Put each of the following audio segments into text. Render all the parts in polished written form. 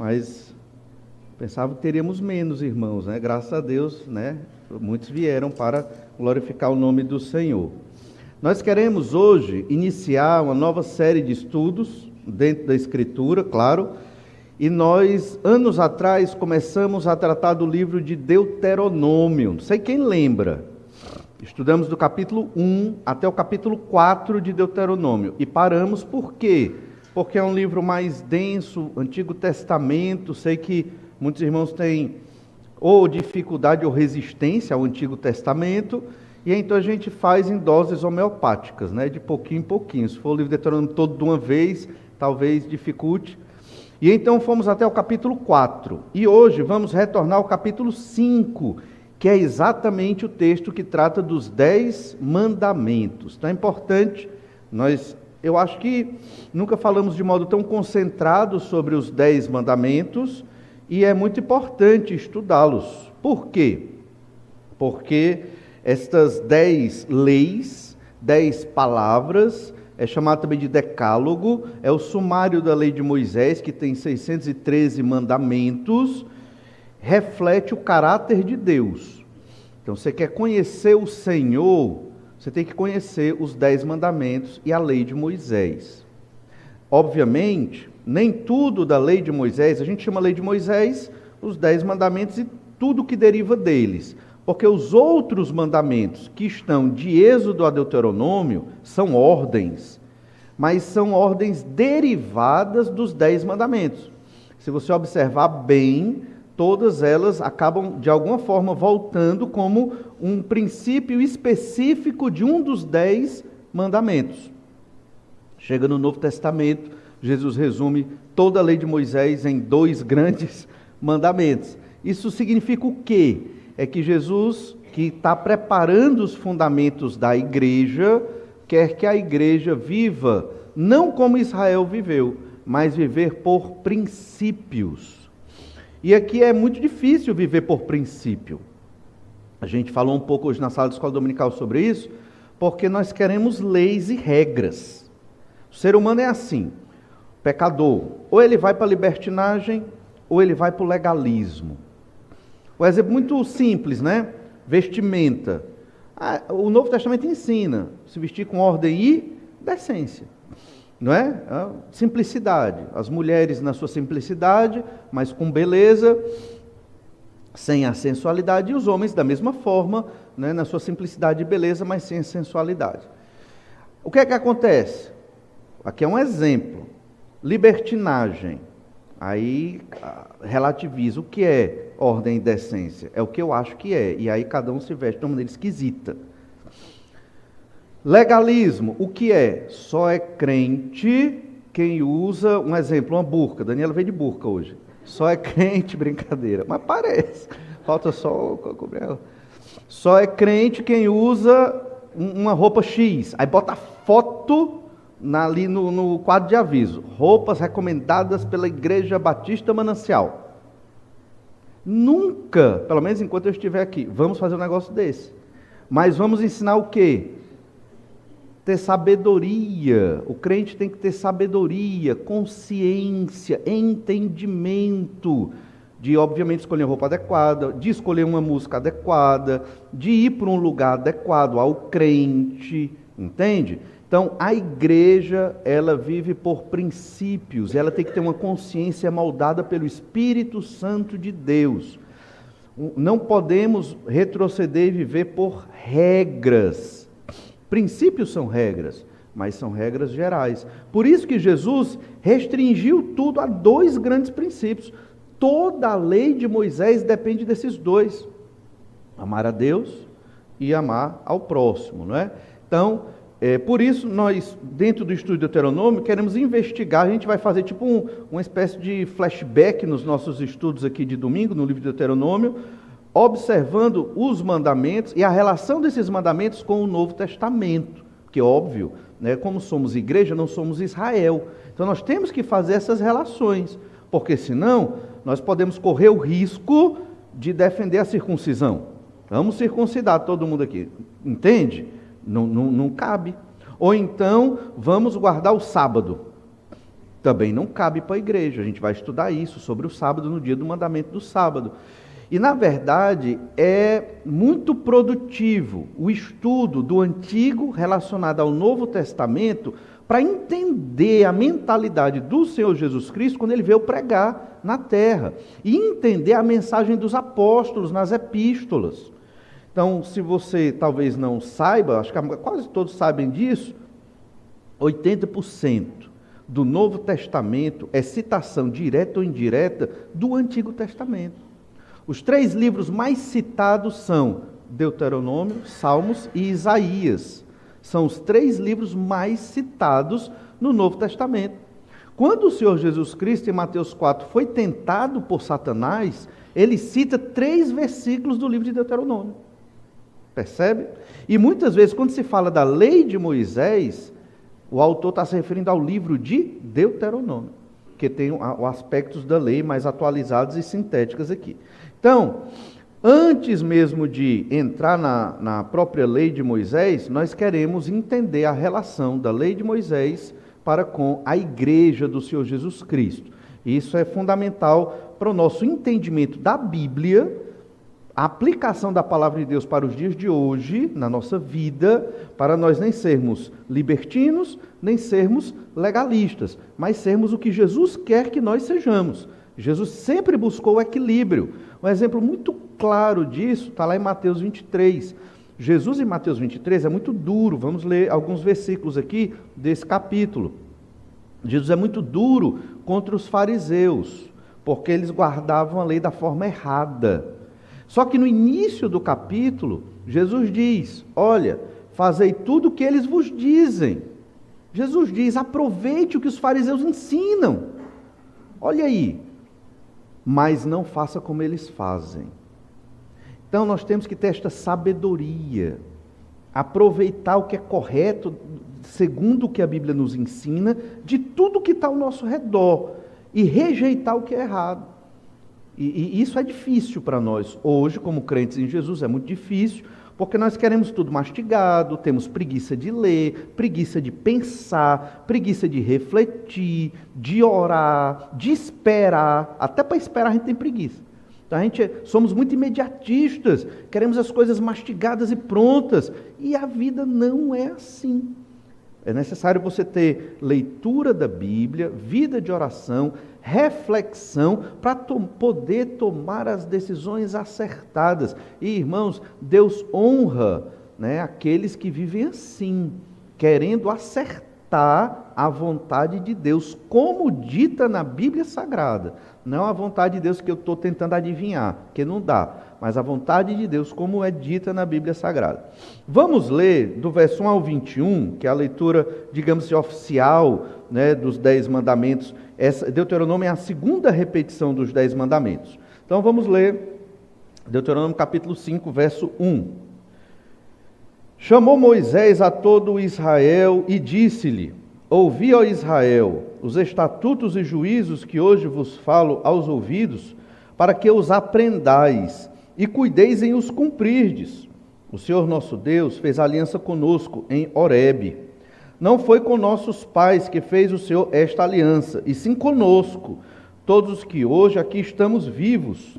mas pensava que teríamos menos irmãos, né? Graças a Deus, né? Muitos vieram para glorificar o nome do Senhor. Nós queremos hoje iniciar uma nova série de estudos dentro da Escritura, claro, e nós, anos atrás, começamos a tratar do livro de Deuteronômio. Não sei quem lembra. Estudamos do capítulo 1 até o capítulo 4 de Deuteronômio. E paramos por quê? Porque é um livro mais denso, Antigo Testamento. Sei que muitos irmãos têm ou dificuldade ou resistência ao Antigo Testamento. E então a gente faz em doses homeopáticas, né? De pouquinho em pouquinho. Se for o livro de Deuteronômio todo de uma vez, talvez dificulte. E então fomos até o capítulo 4. E hoje vamos retornar ao capítulo 5, que é exatamente o texto que trata dos 10 mandamentos. Então é importante, eu acho que nunca falamos de modo tão concentrado sobre os 10 mandamentos, e é muito importante estudá-los. Por quê? Porque estas 10 leis, 10 palavras, é chamado também de decálogo, é o sumário da lei de Moisés, que tem 613 mandamentos, reflete o caráter de Deus. Então, você quer conhecer o Senhor, você tem que conhecer os 10 mandamentos e a lei de Moisés. Obviamente, nem tudo da lei de Moisés, a gente chama lei de Moisés, os 10 mandamentos e tudo que deriva deles. Porque os outros mandamentos que estão de Êxodo a Deuteronômio são ordens, mas são ordens derivadas dos 10 mandamentos. Se você observar bem, todas elas acabam de alguma forma voltando como um princípio específico de um dos 10 mandamentos. Chega no Novo Testamento, Jesus resume toda a lei de Moisés em 2 grandes mandamentos. Isso significa o quê? É que Jesus, que está preparando os fundamentos da igreja, quer que a igreja viva, não como Israel viveu, mas viver por princípios. E aqui é muito difícil viver por princípio. A gente falou um pouco hoje na sala de escola dominical sobre isso, porque nós queremos leis e regras. O ser humano é assim, pecador, ou ele vai para a libertinagem, ou ele vai para o legalismo. Um exemplo muito simples, né? Vestimenta. O Novo Testamento ensina se vestir com ordem e decência, não é? Simplicidade. As mulheres na sua simplicidade, mas com beleza, sem a sensualidade, e os homens da mesma forma, né? Na sua simplicidade e beleza, mas sem a sensualidade. O que é que acontece? Aqui é um exemplo. Libertinagem. Aí relativiza o que é ordem e decência. É o que eu acho que é. E aí cada um se veste de uma maneira esquisita. Legalismo, o que é? Só é crente quem usa, um exemplo, uma burca. Daniela veio de burca hoje. Só é crente, brincadeira. Mas parece. Falta só cobrir ela. Só é crente quem usa uma roupa X. Aí bota foto ali no quadro de aviso, roupas recomendadas pela Igreja Batista Manancial. Nunca, pelo menos enquanto eu estiver aqui, vamos fazer um negócio desse. Mas vamos ensinar o quê? Ter sabedoria. O crente tem que ter sabedoria, consciência, entendimento, de obviamente escolher uma roupa adequada, de escolher uma música adequada, de ir para um lugar adequado ao crente, entende? Então, a igreja, ela vive por princípios, ela tem que ter uma consciência moldada pelo Espírito Santo de Deus. Não podemos retroceder e viver por regras. Princípios são regras, mas são regras gerais. Por isso que Jesus restringiu tudo a 2 grandes princípios. Toda a lei de Moisés depende desses 2. Amar a Deus e amar ao próximo, não é? Então, por isso, nós, dentro do estudo de Deuteronômio, queremos investigar, a gente vai fazer tipo uma espécie de flashback nos nossos estudos aqui de domingo, no livro de Deuteronômio, observando os mandamentos e a relação desses mandamentos com o Novo Testamento, que é óbvio, né, como somos igreja, não somos Israel. Então nós temos que fazer essas relações, porque senão nós podemos correr o risco de defender a circuncisão. Vamos circuncidar todo mundo aqui, entende? Não cabe. Ou então, vamos guardar o sábado. também não cabe para a igreja. A gente vai estudar isso sobre o sábado, no dia do mandamento do sábado. E, na verdade, é muito produtivo o estudo do Antigo relacionado ao Novo Testamento para entender a mentalidade do Senhor Jesus Cristo quando ele veio pregar na terra e entender a mensagem dos apóstolos nas epístolas. Então, se você talvez não saiba, acho que quase todos sabem disso, 80% do Novo Testamento é citação direta ou indireta do Antigo Testamento. Os 3 livros mais citados são Deuteronômio, Salmos e Isaías. São os 3 livros mais citados no Novo Testamento. Quando o Senhor Jesus Cristo, em Mateus 4, foi tentado por Satanás, ele cita 3 versículos do livro de Deuteronômio. Percebe? E muitas vezes, quando se fala da lei de Moisés, o autor está se referindo ao livro de Deuteronômio, que tem os aspectos da lei mais atualizados e sintéticos aqui. Então, antes mesmo de entrar na própria lei de Moisés, nós queremos entender a relação da lei de Moisés para com a igreja do Senhor Jesus Cristo. Isso é fundamental para o nosso entendimento da Bíblia, a aplicação da palavra de Deus para os dias de hoje, na nossa vida, para nós nem sermos libertinos, nem sermos legalistas, mas sermos o que Jesus quer que nós sejamos. Jesus sempre buscou o equilíbrio. Um exemplo muito claro disso está lá em Mateus 23. Jesus em Mateus 23 é muito duro. Vamos ler alguns versículos aqui desse capítulo. Jesus é muito duro contra os fariseus, porque eles guardavam a lei da forma errada. Só que no início do capítulo, Jesus diz, olha, fazei tudo o que eles vos dizem. Jesus diz, aproveite o que os fariseus ensinam. Olha aí, mas não faça como eles fazem. Então nós temos que ter esta sabedoria, aproveitar o que é correto, segundo o que a Bíblia nos ensina, de tudo que está ao nosso redor, e rejeitar o que é errado. E isso é difícil para nós. Hoje, como crentes em Jesus, é muito difícil, porque nós queremos tudo mastigado, temos preguiça de ler, preguiça de pensar, preguiça de refletir, de orar, de esperar. Até para esperar a gente tem preguiça. Então somos muito imediatistas, queremos as coisas mastigadas e prontas, e a vida não é assim. É necessário você ter leitura da Bíblia, vida de oração, reflexão, para poder tomar as decisões acertadas. E, irmãos, Deus honra, aqueles que vivem assim, querendo acertar a vontade de Deus, como dita na Bíblia Sagrada. Não a vontade de Deus que eu estou tentando adivinhar, que não dá, mas a vontade de Deus como é dita na Bíblia Sagrada. Vamos ler do verso 1 ao 21, que é a leitura, digamos assim, oficial, dos 10 mandamentos. Deuteronômio é a segunda repetição dos 10 mandamentos. Então vamos ler Deuteronômio capítulo 5, verso 1. Chamou Moisés a todo Israel e disse-lhe, ouvi, ó Israel, os estatutos e juízos que hoje vos falo aos ouvidos, para que os aprendais e cuideis em os cumprirdes. O Senhor nosso Deus fez aliança conosco em Horebe. Não foi com nossos pais que fez o Senhor esta aliança, e sim conosco, todos os que hoje aqui estamos vivos.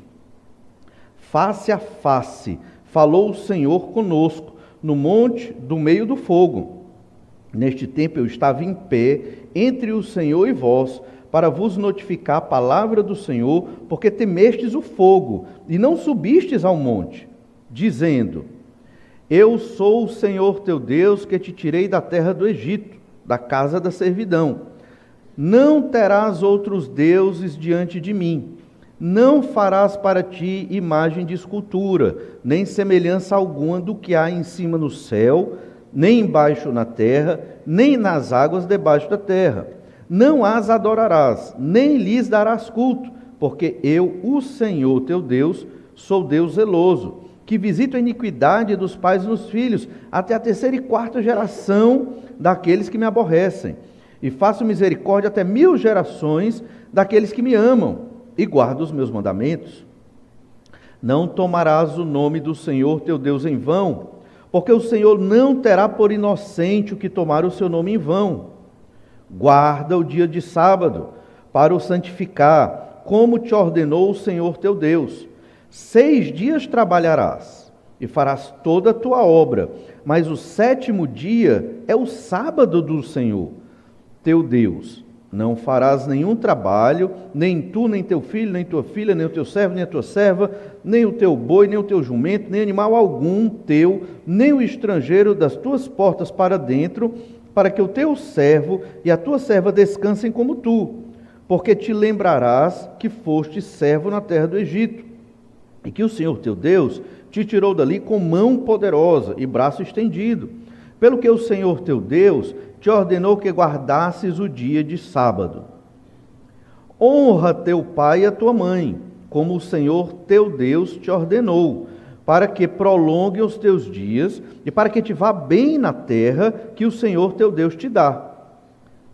Face a face falou o Senhor conosco, no monte do meio do fogo. Neste tempo eu estava em pé entre o Senhor e vós, para vos notificar a palavra do Senhor, porque temestes o fogo, e não subistes ao monte, dizendo, eu sou o Senhor teu Deus, que te tirei da terra do Egito, da casa da servidão. Não terás outros deuses diante de mim. Não farás para ti imagem de escultura, nem semelhança alguma do que há em cima no céu, nem embaixo na terra, nem nas águas debaixo da terra. Não as adorarás, nem lhes darás culto, porque eu, o Senhor teu Deus, sou Deus zeloso, que visito a iniquidade dos pais nos filhos, até a 3ª e 4ª geração daqueles que me aborrecem, e faço misericórdia até 1000 gerações daqueles que me amam, e guardo os meus mandamentos. Não tomarás o nome do Senhor teu Deus em vão, porque o Senhor não terá por inocente o que tomar o seu nome em vão. Guarda o dia de sábado, para o santificar, como te ordenou o Senhor teu Deus. 6 dias trabalharás e farás toda a tua obra, mas o 7º dia é o sábado do Senhor teu Deus. Não farás nenhum trabalho, nem tu, nem teu filho, nem tua filha, nem o teu servo, nem a tua serva, nem o teu boi, nem o teu jumento, nem animal algum teu, nem o estrangeiro das tuas portas para dentro, para que o teu servo e a tua serva descansem como tu, porque te lembrarás que foste servo na terra do Egito, e que o Senhor teu Deus te tirou dali com mão poderosa e braço estendido, pelo que o Senhor teu Deus te ordenou que guardasses o dia de sábado. Honra teu pai e a tua mãe, como o Senhor teu Deus te ordenou, para que prolongue os teus dias e para que te vá bem na terra que o Senhor teu Deus te dá.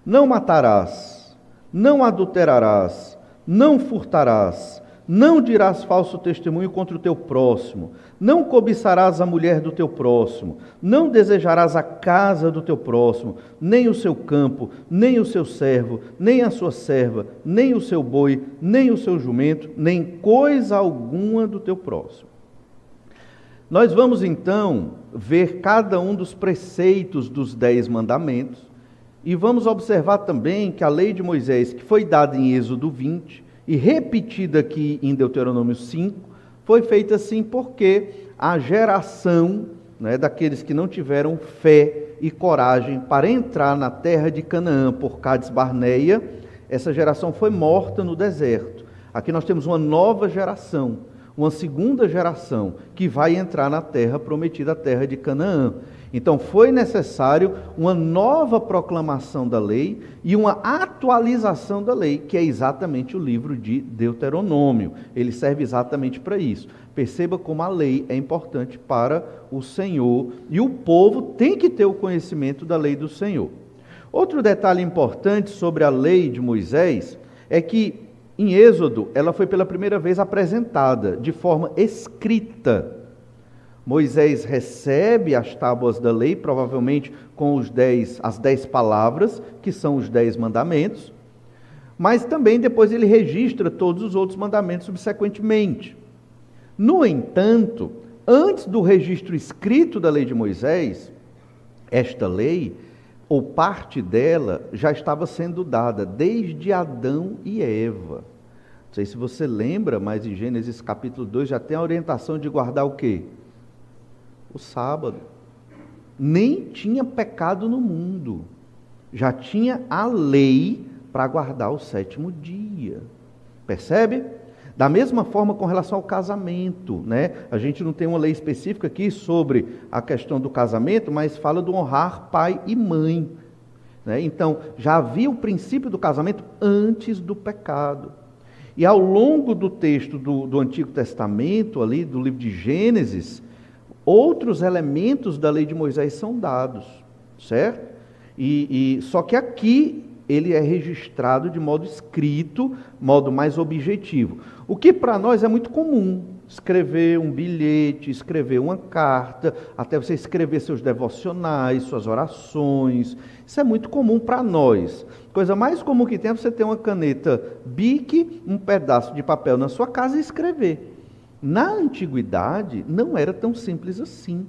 Não matarás, não adulterarás, não furtarás, não dirás falso testemunho contra o teu próximo, não cobiçarás a mulher do teu próximo, não desejarás a casa do teu próximo, nem o seu campo, nem o seu servo, nem a sua serva, nem o seu boi, nem o seu jumento, nem coisa alguma do teu próximo. Nós vamos então ver cada um dos preceitos dos 10 mandamentos e vamos observar também que a lei de Moisés, que foi dada em Êxodo 20 e repetida aqui em Deuteronômio 5, foi feita assim porque a geração, daqueles que não tiveram fé e coragem para entrar na terra de Canaã por Cades Barneia, essa geração foi morta no deserto. Aqui nós temos uma nova geração, uma segunda geração que vai entrar na terra prometida, a terra de Canaã. Então foi necessário uma nova proclamação da lei e uma atualização da lei, que é exatamente o livro de Deuteronômio. Ele serve exatamente para isso. Perceba como a lei é importante para o Senhor e o povo tem que ter o conhecimento da lei do Senhor. Outro detalhe importante sobre a lei de Moisés é que em Êxodo ela foi pela primeira vez apresentada de forma escrita. Moisés recebe as tábuas da lei, provavelmente com as 10 palavras, que são os 10 mandamentos, mas também depois ele registra todos os outros mandamentos subsequentemente. No entanto, antes do registro escrito da lei de Moisés, esta lei, ou parte dela, já estava sendo dada desde Adão e Eva. Não sei se você lembra, mas em Gênesis capítulo 2 já tem a orientação de guardar o quê? O sábado. Nem tinha pecado no mundo. Já tinha a lei para guardar o 7º dia. Percebe? Da mesma forma com relação ao casamento, A gente não tem uma lei específica aqui sobre a questão do casamento, mas fala do honrar pai e mãe. Então, já havia o princípio do casamento antes do pecado. E ao longo do texto do Antigo Testamento, ali do livro de Gênesis, outros elementos da lei de Moisés são dados, certo? Só que aqui ele é registrado de modo escrito, modo mais objetivo. O que para nós é muito comum, escrever um bilhete, escrever uma carta, até você escrever seus devocionais, suas orações. Isso é muito comum para nós. Coisa mais comum que tem é você ter uma caneta Bic, um pedaço de papel na sua casa e escrever. Na antiguidade, não era tão simples assim.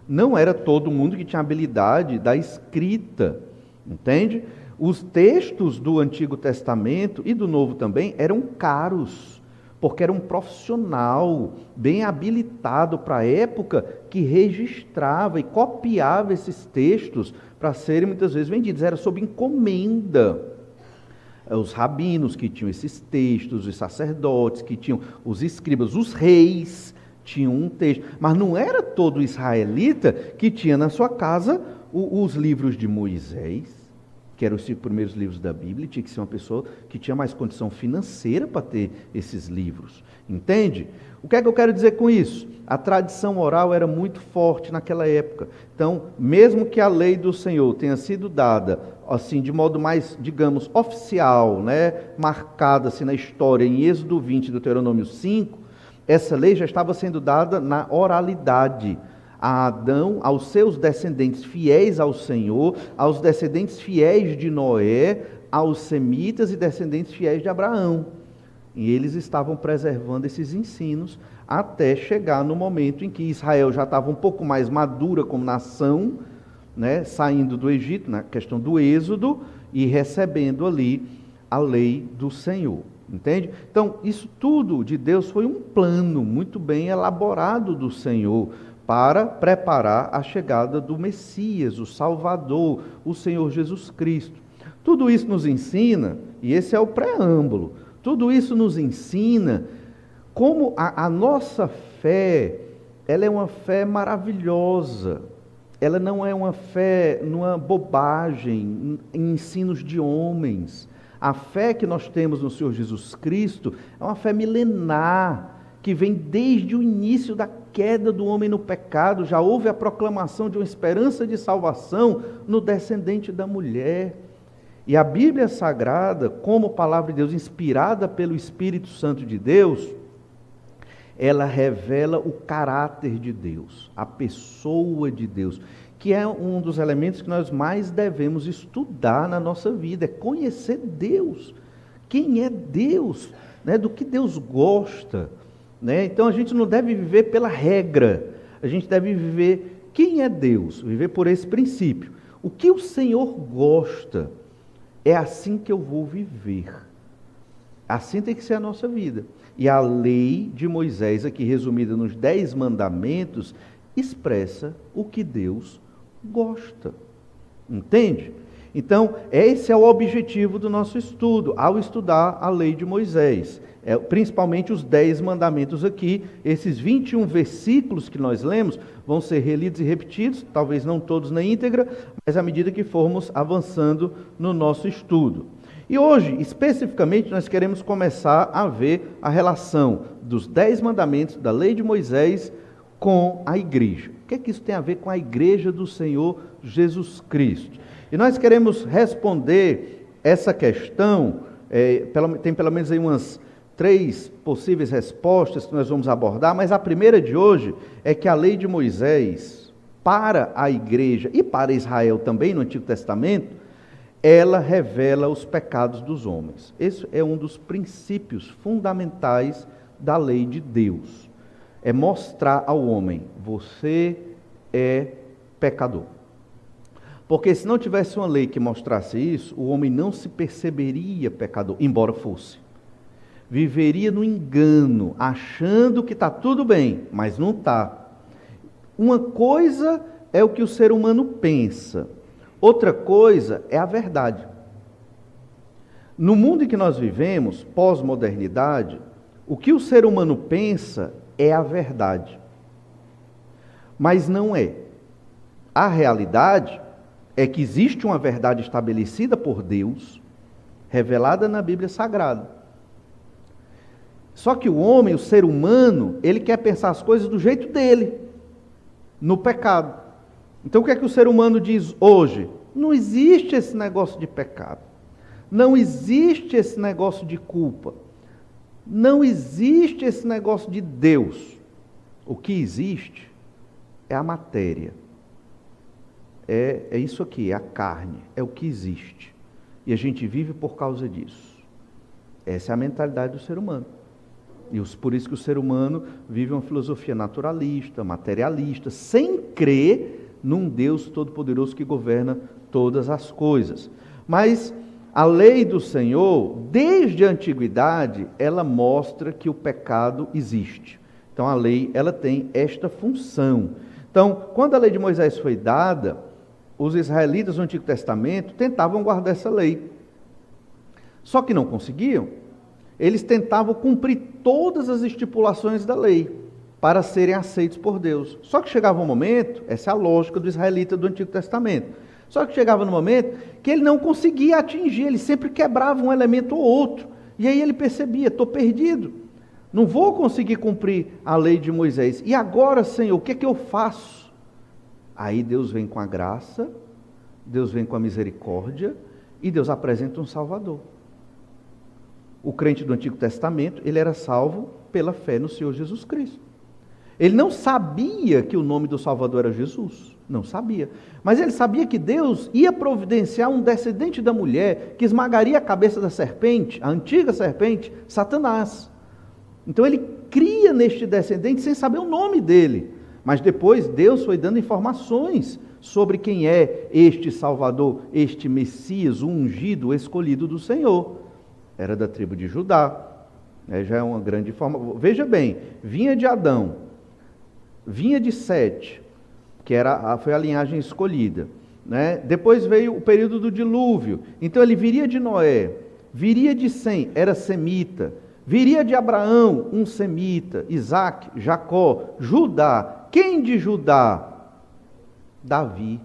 Não era todo mundo que tinha habilidade da escrita, entende? Os textos do Antigo Testamento e do Novo também eram caros, porque era um profissional bem habilitado para a época que registrava e copiava esses textos para serem muitas vezes vendidos. Era sob encomenda. Os rabinos que tinham esses textos, os sacerdotes que tinham, os escribas, os reis tinham um texto. Mas não era todo israelita que tinha na sua casa os livros de Moisés, que eram os 5 primeiros livros da Bíblia. Tinha que ser uma pessoa que tinha mais condição financeira para ter esses livros. Entende? O que é que eu quero dizer com isso? A tradição oral era muito forte naquela época. Então, mesmo que a lei do Senhor tenha sido dada assim de modo mais, digamos, oficial, marcada assim na história em Êxodo 20 e Deuteronômio 5, essa lei já estava sendo dada na oralidade. a Adão, aos seus descendentes fiéis ao Senhor, aos descendentes fiéis de Noé, aos semitas e descendentes fiéis de Abraão. E eles estavam preservando esses ensinos até chegar no momento em que Israel já estava um pouco mais madura como nação, né, saindo do Egito, na questão do Êxodo, e recebendo ali a lei do Senhor. Entende? Então, isso tudo de Deus foi um plano muito bem elaborado do Senhor para preparar a chegada do Messias, o Salvador, o Senhor Jesus Cristo. Tudo isso nos ensina, e esse é o preâmbulo, tudo isso nos ensina como a nossa fé, ela é uma fé maravilhosa. Ela não é uma fé numa bobagem, em ensinos de homens. A fé que nós temos no Senhor Jesus Cristo é uma fé milenar, que vem desde o início da queda do homem no pecado. Já houve a proclamação de uma esperança de salvação no descendente da mulher. E a Bíblia Sagrada, como palavra de Deus, inspirada pelo Espírito Santo de Deus, ela revela o caráter de Deus, a pessoa de Deus, que é um dos elementos que nós mais devemos estudar na nossa vida, é conhecer Deus. Quem é Deus? Né? Do que Deus gosta. Né? Então a gente não deve viver pela regra, a gente deve viver quem é Deus, viver por esse princípio. O que o Senhor gosta, é assim que eu vou viver. Assim tem que ser a nossa vida. E a lei de Moisés, aqui resumida nos 10 mandamentos, expressa o que Deus gosta. Entende? Então, esse é o objetivo do nosso estudo, ao estudar a lei de Moisés. Principalmente os 10 mandamentos aqui, esses 21 versículos que nós lemos, vão ser relidos e repetidos, talvez não todos na íntegra, mas à medida que formos avançando no nosso estudo. E hoje, especificamente, nós queremos começar a ver a relação dos 10 mandamentos da lei de Moisés com a igreja. O que é que isso tem a ver com a igreja do Senhor Jesus Cristo? E nós queremos responder essa questão, tem pelo menos aí umas 3 possíveis respostas que nós vamos abordar, mas a primeira de hoje é que a lei de Moisés, para a igreja e para Israel também no Antigo Testamento, ela revela os pecados dos homens. Esse é um dos princípios fundamentais da lei de Deus. É mostrar ao homem, você é pecador. Porque se não tivesse uma lei que mostrasse isso, o homem não se perceberia pecador, embora fosse. Viveria no engano, achando que está tudo bem, mas não está. Uma coisa é o que o ser humano pensa, outra coisa é a verdade. No mundo em que nós vivemos, pós-modernidade, o que o ser humano pensa é a verdade. Mas não é. A realidade é que existe uma verdade estabelecida por Deus, revelada na Bíblia Sagrada. Só que o homem, o ser humano, ele quer pensar as coisas do jeito dele, no pecado. Então o que é que o ser humano diz hoje? Não existe esse negócio de pecado. Não existe esse negócio de culpa. Não existe esse negócio de Deus. O que existe é a matéria. É isso aqui, é a carne, é o que existe. E a gente vive por causa disso. Essa é a mentalidade do ser humano. E por isso que o ser humano vive uma filosofia naturalista, materialista, sem crer num Deus todo-poderoso que governa todas as coisas. Mas a lei do Senhor, desde a antiguidade, ela mostra que o pecado existe. Então a lei, ela tem esta função. Então, quando a lei de Moisés foi dada, os israelitas do Antigo Testamento tentavam guardar essa lei. Só que não conseguiam. Eles tentavam cumprir todas as estipulações da lei para serem aceitos por Deus. Só que chegava um momento, essa é a lógica do israelita do Antigo Testamento, só que chegava no momento que ele não conseguia atingir, ele sempre quebrava um elemento ou outro. E aí ele percebia, estou perdido, não vou conseguir cumprir a lei de Moisés. E agora, Senhor, o que é que eu faço? Aí Deus vem com a graça, Deus vem com a misericórdia e Deus apresenta um Salvador. O crente do Antigo Testamento, ele era salvo pela fé no Senhor Jesus Cristo. Ele não sabia que o nome do Salvador era Jesus, não sabia. Mas ele sabia que Deus ia providenciar um descendente da mulher que esmagaria a cabeça da serpente, a antiga serpente, Satanás. Então ele cria neste descendente sem saber o nome dele. Mas depois Deus foi dando informações sobre quem é este Salvador, este Messias, o ungido, o escolhido do Senhor. Era da tribo de Judá. Já é uma grande forma. Veja bem, vinha de Adão, vinha de Sete, que foi a linhagem escolhida, né? Depois veio o período do dilúvio, então ele viria de Noé, viria de Sem, era semita, viria de Abraão, um semita, Isaac, Jacó, Judá. Quem de Judá? Davi.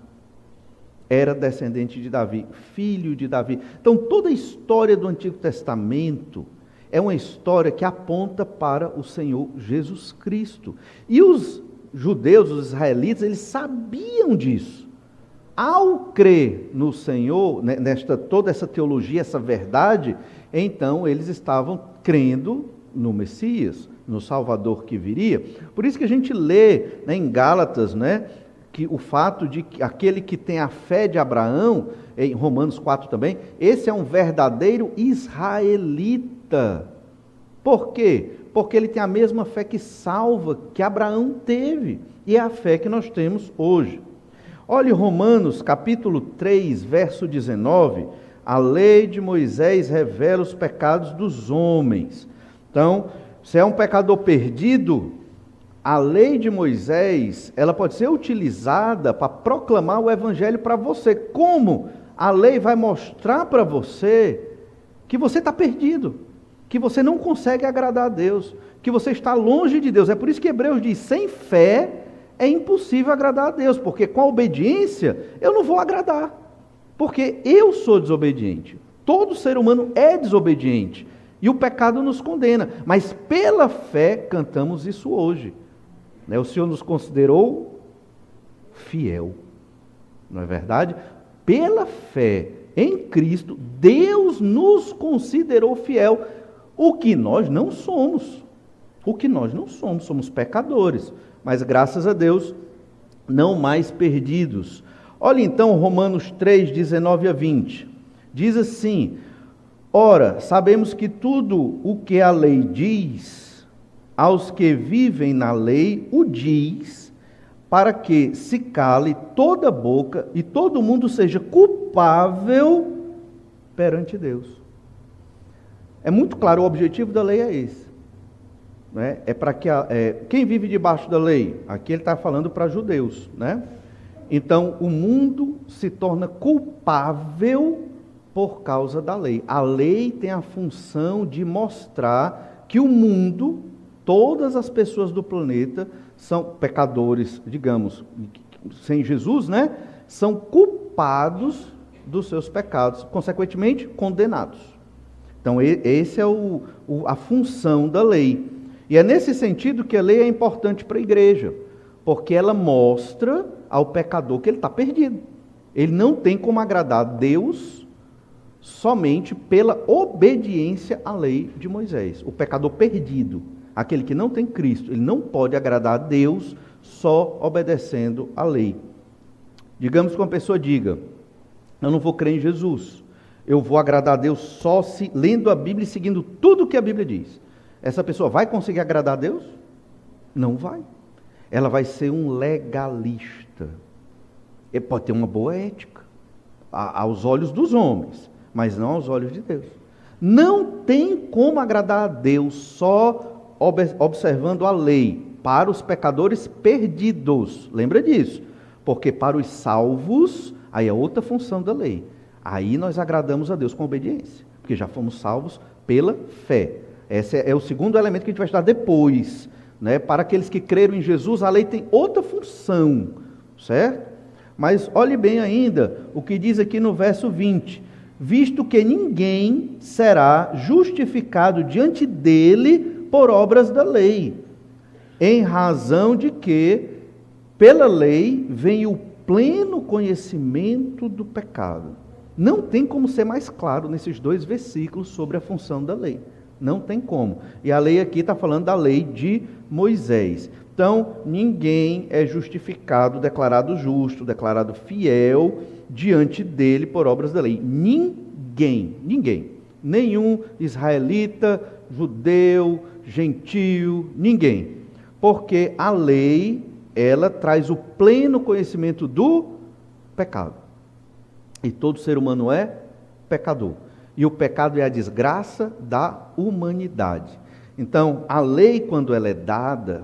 Era descendente de Davi, filho de Davi. Então toda a história do Antigo Testamento é uma história que aponta para o Senhor Jesus Cristo. E os judeus, os israelitas, eles sabiam disso. Ao crer no Senhor, toda essa teologia, essa verdade, então eles estavam crendo no Messias, no Salvador que viria. Por isso que a gente lê, né, em Gálatas, né, que o fato de que aquele que tem a fé de Abraão, em Romanos 4 também, esse é um verdadeiro israelita. Por quê? Porque ele tem a mesma fé que salva, que Abraão teve, e é a fé que nós temos hoje. Olhe Romanos capítulo 3, verso 19, a lei de Moisés revela os pecados dos homens. Então, se é um pecador perdido, a lei de Moisés, ela pode ser utilizada para proclamar o evangelho para você. Como? A lei vai mostrar para você que você está perdido, que você não consegue agradar a Deus, que você está longe de Deus. É por isso que Hebreus diz, sem fé é impossível agradar a Deus, porque com a obediência eu não vou agradar, porque eu sou desobediente. Todo ser humano é desobediente, e o pecado nos condena, mas pela fé cantamos isso hoje. O Senhor nos considerou fiel, não é verdade? Pela fé em Cristo, Deus nos considerou fiel, o que nós não somos. Somos pecadores, mas graças a Deus, não mais perdidos. Olha então Romanos 3, 19 a 20, diz assim, ora, sabemos que tudo o que a lei diz, aos que vivem na lei, o diz, para que se cale toda boca e todo mundo seja culpável perante Deus. É muito claro, o objetivo da lei é esse. Né? É para que quem vive debaixo da lei, aqui ele está falando para judeus, né? Então o mundo se torna culpável por causa da lei. A lei tem a função de mostrar que o mundo, todas as pessoas do planeta são pecadores, digamos, sem Jesus, né? São culpados dos seus pecados, consequentemente condenados. Então esse é a função da lei. E é nesse sentido que a lei é importante para a igreja, porque ela mostra ao pecador que ele está perdido. Ele não tem como agradar a Deus somente pela obediência à lei de Moisés. O pecador perdido, aquele que não tem Cristo, ele não pode agradar a Deus só obedecendo à lei. Digamos que uma pessoa diga, eu não vou crer em Jesus, eu vou agradar a Deus só lendo a Bíblia e seguindo tudo o que a Bíblia diz. Essa pessoa vai conseguir agradar a Deus? Não vai. Ela vai ser um legalista. Ele pode ter uma boa ética aos olhos dos homens, mas não aos olhos de Deus. Não tem como agradar a Deus só observando a lei para os pecadores perdidos. Lembra disso? Porque para os salvos, aí é outra função da lei. Aí nós agradamos a Deus com obediência, porque já fomos salvos pela fé. Esse é o segundo elemento que a gente vai estudar depois, né? Para aqueles que creram em Jesus, a lei tem outra função, certo? Mas olhe bem ainda o que diz aqui no verso 20. Visto que ninguém será justificado diante dele por obras da lei, em razão de que, pela lei, vem o pleno conhecimento do pecado. Não tem como ser mais claro nesses dois versículos sobre a função da lei. Não tem como. E a lei aqui está falando da lei de Moisés. Então, ninguém é justificado, declarado justo, declarado fiel diante dele por obras da lei. Ninguém. Nenhum israelita, judeu, gentio, ninguém. Porque a lei, ela traz o pleno conhecimento do pecado. E todo ser humano é pecador. E o pecado é a desgraça da humanidade. Então, a lei, quando ela é dada,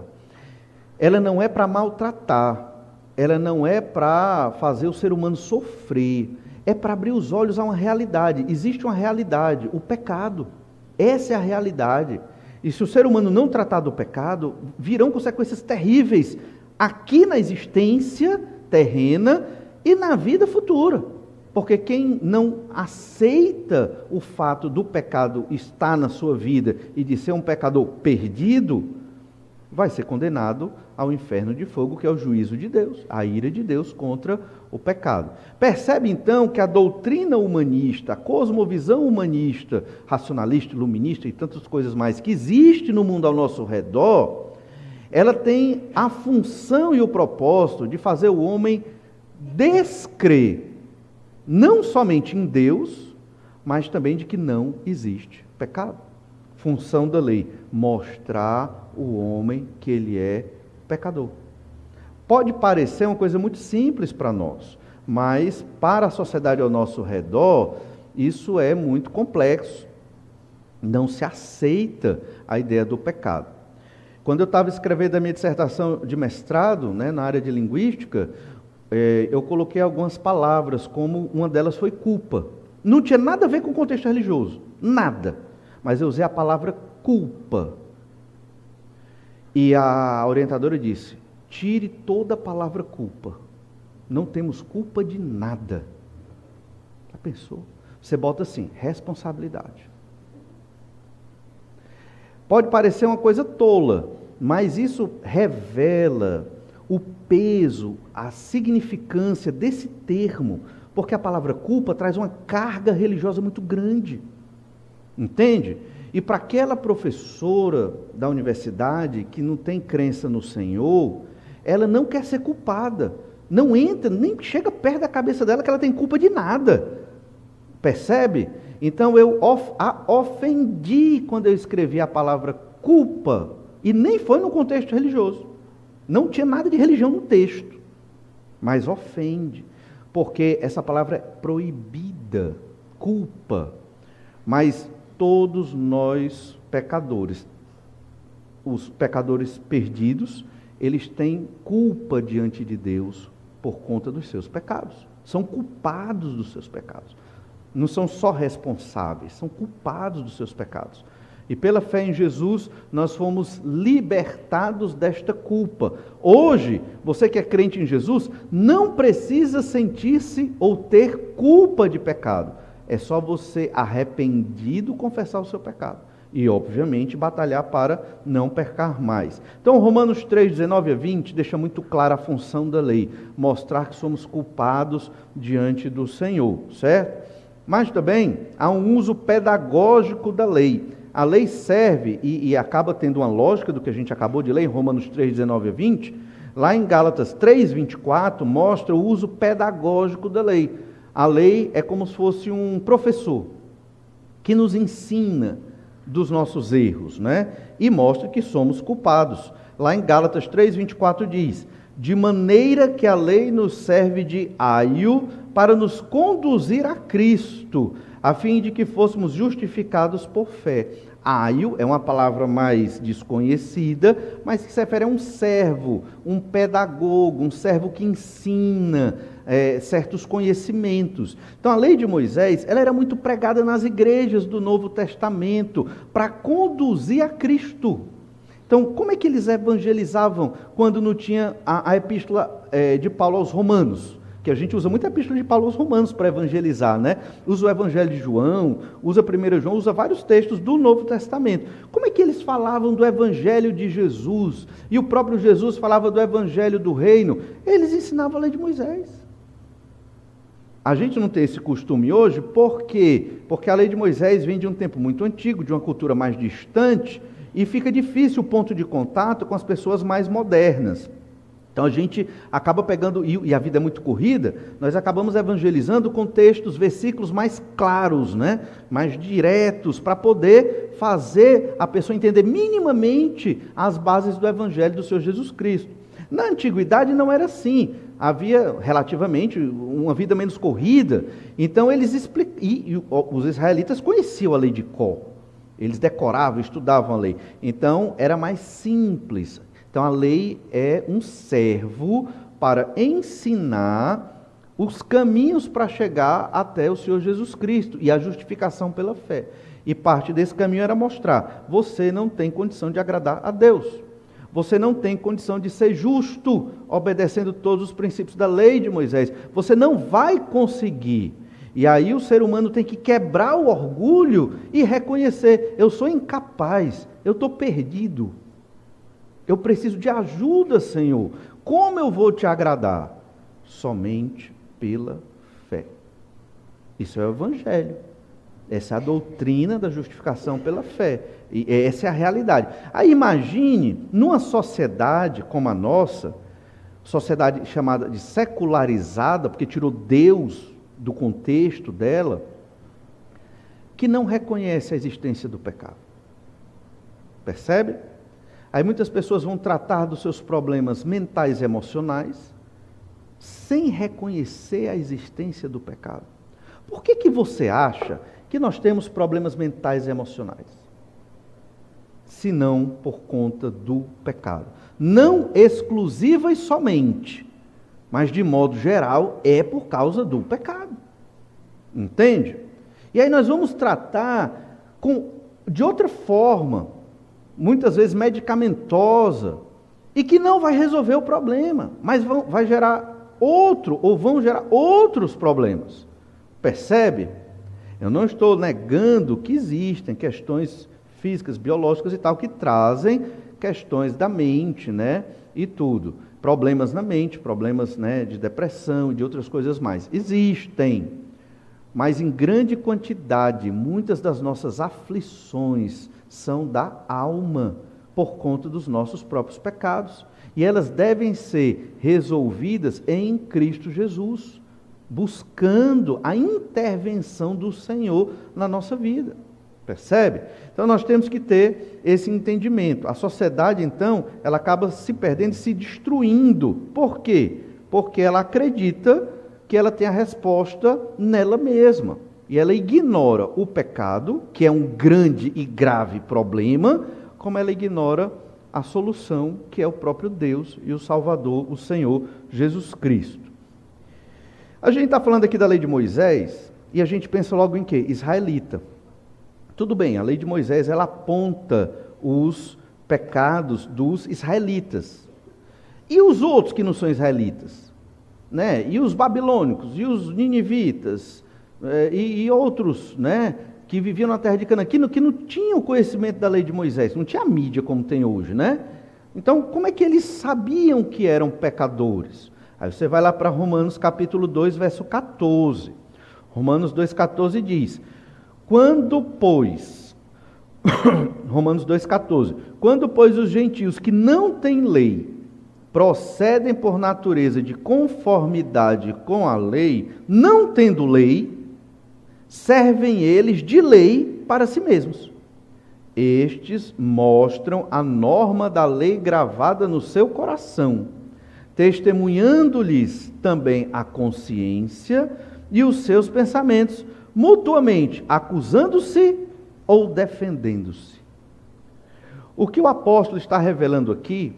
ela não é para maltratar, ela não é para fazer o ser humano sofrer, é para abrir os olhos a uma realidade. Existe uma realidade, o pecado. Essa é a realidade. E se o ser humano não tratar do pecado, virão consequências terríveis aqui na existência terrena e na vida futura. Porque quem não aceita o fato do pecado estar na sua vida e de ser um pecador perdido, vai ser condenado ao inferno de fogo, que é o juízo de Deus, a ira de Deus contra o pecado. Percebe então que a doutrina humanista, a cosmovisão humanista, racionalista, iluminista e tantas coisas mais que existe no mundo ao nosso redor, ela tem a função e o propósito de fazer o homem descrer não somente em Deus, mas também de que não existe pecado. Função da lei, mostrar o homem que ele é pecador. Pode parecer uma coisa muito simples para nós, mas para a sociedade ao nosso redor, isso é muito complexo. Não se aceita a ideia do pecado. Quando eu estava escrevendo a minha dissertação de mestrado, na área de linguística, eu coloquei algumas palavras, como uma delas foi culpa. Não tinha nada a ver com o contexto religioso, nada. Mas eu usei a palavra culpa. E a orientadora disse, tire toda a palavra culpa. Não temos culpa de nada. Já pensou? Você bota assim, responsabilidade. Pode parecer uma coisa tola, mas isso revela o peso, a significância desse termo, porque a palavra culpa traz uma carga religiosa muito grande. Entende? E para aquela professora da universidade que não tem crença no Senhor, ela não quer ser culpada. Não entra, nem chega perto da cabeça dela que ela tem culpa de nada. Percebe? Então eu a ofendi quando eu escrevi a palavra culpa, e nem foi no contexto religioso. Não tinha nada de religião no texto, mas ofende, porque essa palavra é proibida, culpa. Mas todos nós pecadores, os pecadores perdidos, eles têm culpa diante de Deus por conta dos seus pecados. São culpados dos seus pecados. Não são só responsáveis, são culpados dos seus pecados. E pela fé em Jesus, nós fomos libertados desta culpa. Hoje, você que é crente em Jesus, não precisa sentir-se ou ter culpa de pecado. É só você, arrependido, confessar o seu pecado. E, obviamente, batalhar para não pecar mais. Então, Romanos 3, 19 a 20, deixa muito clara a função da lei. Mostrar que somos culpados diante do Senhor, certo? Mas também há um uso pedagógico da lei. A lei serve, e acaba tendo uma lógica do que a gente acabou de ler em Romanos 3, 19 a 20. Lá em Gálatas 3, 24, mostra o uso pedagógico da lei. A lei é como se fosse um professor que nos ensina dos nossos erros, e mostra que somos culpados. Lá em Gálatas 3, 24 diz, de maneira que a lei nos serve de aio para nos conduzir a Cristo, a fim de que fôssemos justificados por fé. Aio é uma palavra mais desconhecida, mas que se refere a um servo, um pedagogo, um servo que ensina certos conhecimentos. Então a lei de Moisés, ela era muito pregada nas igrejas do Novo Testamento, para conduzir a Cristo. Então, como é que eles evangelizavam quando não tinha a epístola de Paulo aos Romanos? Que a gente usa muito a epístola de Paulo aos Romanos para evangelizar, Usa o Evangelho de João, usa 1 João, usa vários textos do Novo Testamento. Como é que eles falavam do Evangelho de Jesus? E o próprio Jesus falava do Evangelho do Reino. Eles ensinavam a lei de Moisés. A gente não tem esse costume hoje, por quê? Porque a lei de Moisés vem de um tempo muito antigo, de uma cultura mais distante, e fica difícil o ponto de contato com as pessoas mais modernas. Então a gente acaba pegando, e a vida é muito corrida, nós acabamos evangelizando com textos, versículos mais claros, né? Mais diretos, para poder fazer a pessoa entender minimamente as bases do Evangelho do Senhor Jesus Cristo. Na antiguidade não era assim, havia relativamente uma vida menos corrida, então os israelitas conheciam a lei de cor, eles decoravam, estudavam a lei, então era mais simples. Então a lei é um servo para ensinar os caminhos para chegar até o Senhor Jesus Cristo e a justificação pela fé. E parte desse caminho era mostrar, você não tem condição de agradar a Deus. Você não tem condição de ser justo, obedecendo todos os princípios da lei de Moisés. Você não vai conseguir. E aí o ser humano tem que quebrar o orgulho e reconhecer, eu sou incapaz, eu estou perdido. Eu preciso de ajuda, Senhor. Como eu vou te agradar? Somente pela fé. Isso é o Evangelho. Essa é a doutrina da justificação pela fé. E essa é a realidade. Aí imagine, numa sociedade como a nossa, sociedade chamada de secularizada, porque tirou Deus do contexto dela, que não reconhece a existência do pecado. Percebe? Aí muitas pessoas vão tratar dos seus problemas mentais e emocionais sem reconhecer a existência do pecado. Por que você acha que nós temos problemas mentais e emocionais? Se não por conta do pecado. Não exclusiva e somente, mas de modo geral é por causa do pecado. Entende? E aí nós vamos tratar de outra forma, muitas vezes medicamentosa, e que não vai resolver o problema, mas vai gerar vão gerar outros problemas. Percebe? Eu não estou negando que existem questões físicas, biológicas e tal, que trazem questões da mente, né? E tudo. Problemas na mente, problemas, né, de depressão e de outras coisas mais. Existem, mas em grande quantidade, muitas das nossas aflições são da alma, por conta dos nossos próprios pecados. E elas devem ser resolvidas em Cristo Jesus, buscando a intervenção do Senhor na nossa vida. Percebe? Então nós temos que ter esse entendimento. A sociedade, então, ela acaba se perdendo e se destruindo. Por quê? Porque ela acredita que ela tem a resposta nela mesma. E ela ignora o pecado, que é um grande e grave problema, como ela ignora a solução, que é o próprio Deus e o Salvador, o Senhor Jesus Cristo. A gente está falando aqui da lei de Moisés, e a gente pensa logo em quê? Israelita. Tudo bem, a lei de Moisés, ela aponta os pecados dos israelitas. E os outros que não são israelitas? Né? E os babilônicos, e os ninivitas, e outros, né, que viviam na terra de Canaã, que não tinham conhecimento da lei de Moisés, não tinha mídia como tem hoje, né? Então, como é que eles sabiam que eram pecadores? Aí você vai lá para Romanos capítulo 2, verso 14. Romanos 2,14 diz, Romanos 2,14, quando, pois, os gentios que não têm lei procedem por natureza de conformidade com a lei, não tendo lei, servem eles de lei para si mesmos. Estes mostram a norma da lei gravada no seu coração, testemunhando-lhes também a consciência e os seus pensamentos, mutuamente acusando-se ou defendendo-se. O que o apóstolo está revelando aqui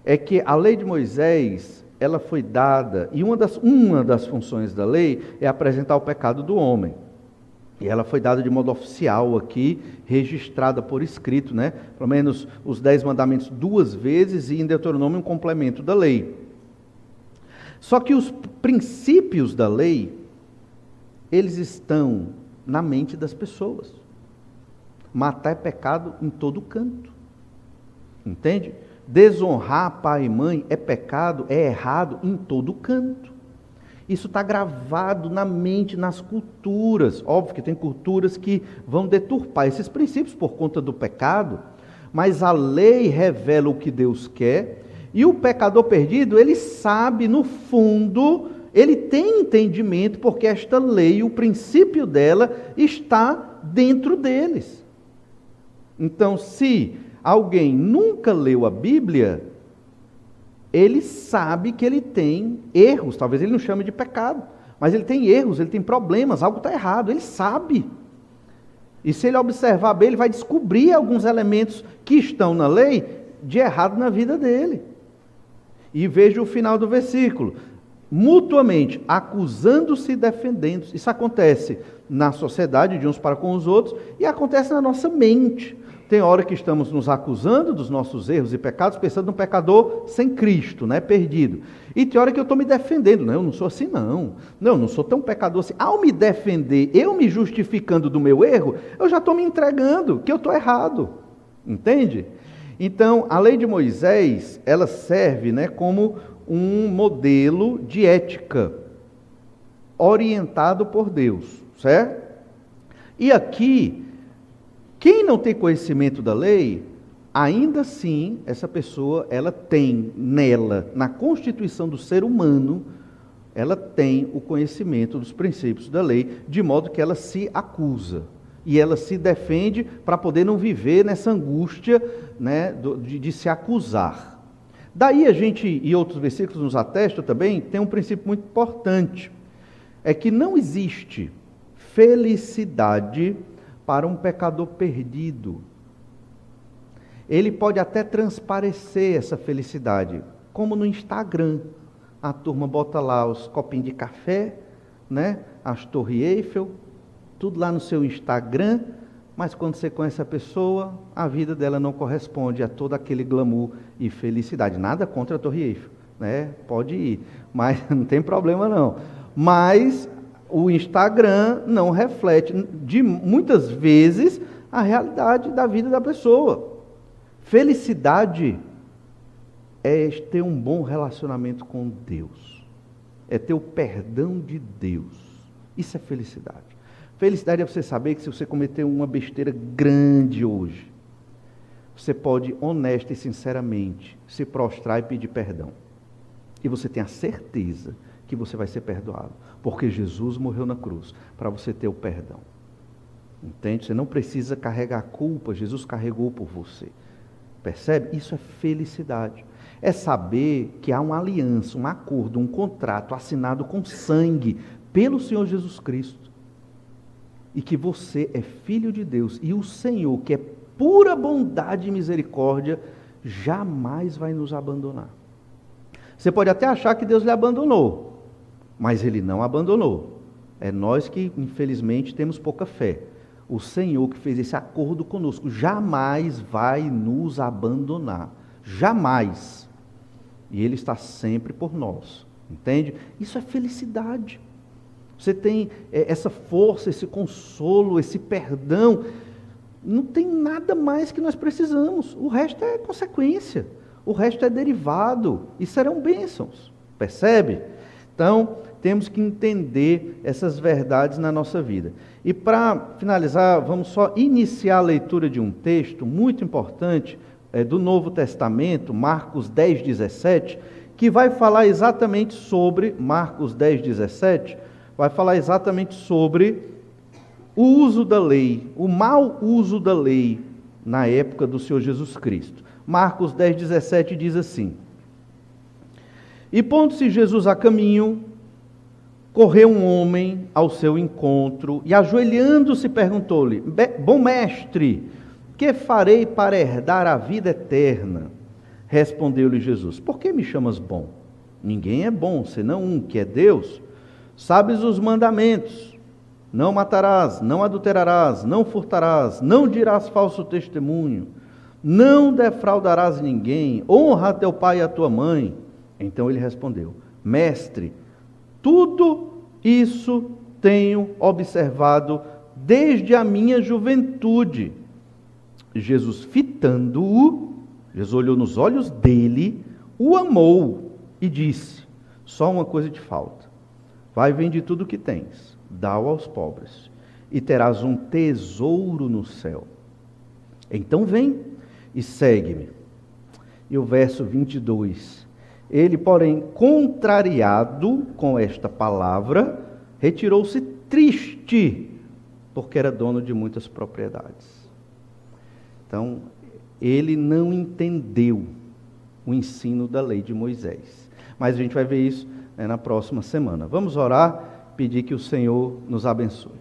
é que a lei de Moisés, ela foi dada, e uma das funções da lei é apresentar o pecado do homem. E ela foi dada de modo oficial aqui, registrada por escrito, né? Pelo menos os 10 mandamentos 2 vezes e em Deuteronômio um complemento da lei. Só que os princípios da lei, eles estão na mente das pessoas. Matar é pecado em todo canto. Entende? Desonrar pai e mãe é pecado, é errado em todo canto. Isso está gravado na mente, nas culturas. Óbvio que tem culturas que vão deturpar esses princípios por conta do pecado, mas a lei revela o que Deus quer, e o pecador perdido, ele sabe no fundo, ele tem entendimento, porque esta lei, o princípio dela, está dentro deles. Então, se alguém nunca leu a Bíblia, ele sabe que ele tem erros, talvez ele não chame de pecado, mas ele tem erros, ele tem problemas, algo está errado, ele sabe. E se ele observar bem, ele vai descobrir alguns elementos que estão na lei de errado na vida dele. E veja o final do versículo: mutuamente, acusando-se e defendendo. Isso acontece na sociedade, de uns para com os outros, e acontece na nossa mente. Tem hora que estamos nos acusando dos nossos erros e pecados, pensando no pecador sem Cristo, né, perdido. E tem hora que eu estou me defendendo. Não, eu não sou assim não. Não, eu não sou tão pecador assim. Ao me defender, eu me justificando do meu erro, eu já estou me entregando que eu estou errado. Entende? Então, a lei de Moisés, ela serve, né, como um modelo de ética orientado por Deus, certo? E aqui, quem não tem conhecimento da lei, ainda assim, essa pessoa, ela tem nela, na constituição do ser humano, ela tem o conhecimento dos princípios da lei, de modo que ela se acusa. E ela se defende para poder não viver nessa angústia, né, de se acusar. Daí a gente, e outros versículos nos atestam também, tem um princípio muito importante. É que não existe felicidade para um pecador perdido. Ele pode até transparecer essa felicidade, como no Instagram. A turma bota lá os copinhos de café, né, as Torre Eiffel, tudo lá no seu Instagram, mas quando você conhece a pessoa, a vida dela não corresponde a todo aquele glamour e felicidade. Nada contra a Torre Eiffel, né? Pode ir, mas não tem problema não. Mas o Instagram não reflete, muitas vezes, a realidade da vida da pessoa. Felicidade é ter um bom relacionamento com Deus, é ter o perdão de Deus. Isso é felicidade. Felicidade é você saber que se você cometer uma besteira grande hoje, você pode, honesta e sinceramente, se prostrar e pedir perdão. E você tem a certeza que você vai ser perdoado, porque Jesus morreu na cruz para você ter o perdão. Entende? Você não precisa carregar a culpa, Jesus carregou por você. Percebe? Isso é felicidade. É saber que há uma aliança, um acordo, um contrato assinado com sangue pelo Senhor Jesus Cristo. E que você é filho de Deus, e o Senhor, que é pura bondade e misericórdia, jamais vai nos abandonar. Você pode até achar que Deus lhe abandonou, mas Ele não abandonou. É nós que, infelizmente, temos pouca fé. O Senhor que fez esse acordo conosco jamais vai nos abandonar. Jamais. E Ele está sempre por nós. Entende? Isso é felicidade. Você tem essa força, esse consolo, esse perdão. Não tem nada mais que nós precisamos. O resto é consequência. O resto é derivado. E serão bênçãos. Percebe? Então, temos que entender essas verdades na nossa vida. E para finalizar, vamos só iniciar a leitura de um texto muito importante do Novo Testamento, Marcos 10, 17, que vai falar exatamente sobre, Marcos 10, 17, vai falar exatamente sobre o uso da lei, o mau uso da lei na época do Senhor Jesus Cristo. Marcos 10, 17 diz assim: E pondo-se Jesus a caminho, correu um homem ao seu encontro e, ajoelhando-se, perguntou-lhe: Bom mestre, que farei para herdar a vida eterna? Respondeu-lhe Jesus: Por que me chamas bom? Ninguém é bom, senão um, que é Deus. Sabes os mandamentos: não matarás, não adulterarás, não furtarás, não dirás falso testemunho, não defraudarás ninguém, honra a teu pai e a tua mãe. Então ele respondeu: Mestre, tudo isso tenho observado desde a minha juventude. Jesus, fitando-o, Jesus olhou nos olhos dele, o amou e disse: Só uma coisa te falta. Vai, vende tudo o que tens, dá-o aos pobres, e terás um tesouro no céu. Então vem e segue-me. E o verso 22. Ele, porém, contrariado com esta palavra, retirou-se triste, porque era dono de muitas propriedades. Então, ele não entendeu o ensino da lei de Moisés. Mas a gente vai ver isso, né, na próxima semana. Vamos orar, pedir que o Senhor nos abençoe.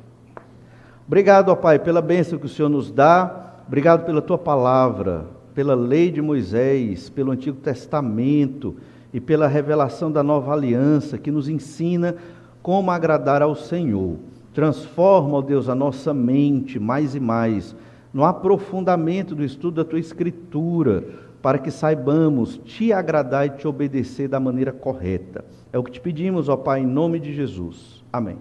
Obrigado, ó Pai, pela bênção que o Senhor nos dá. Obrigado pela Tua palavra, pela lei de Moisés, pelo Antigo Testamento e pela revelação da nova aliança que nos ensina como agradar ao Senhor. Transforma, ó Deus, a nossa mente mais e mais no aprofundamento do estudo da Tua Escritura, para que saibamos Te agradar e Te obedecer da maneira correta. É o que Te pedimos, ó Pai, em nome de Jesus. Amém.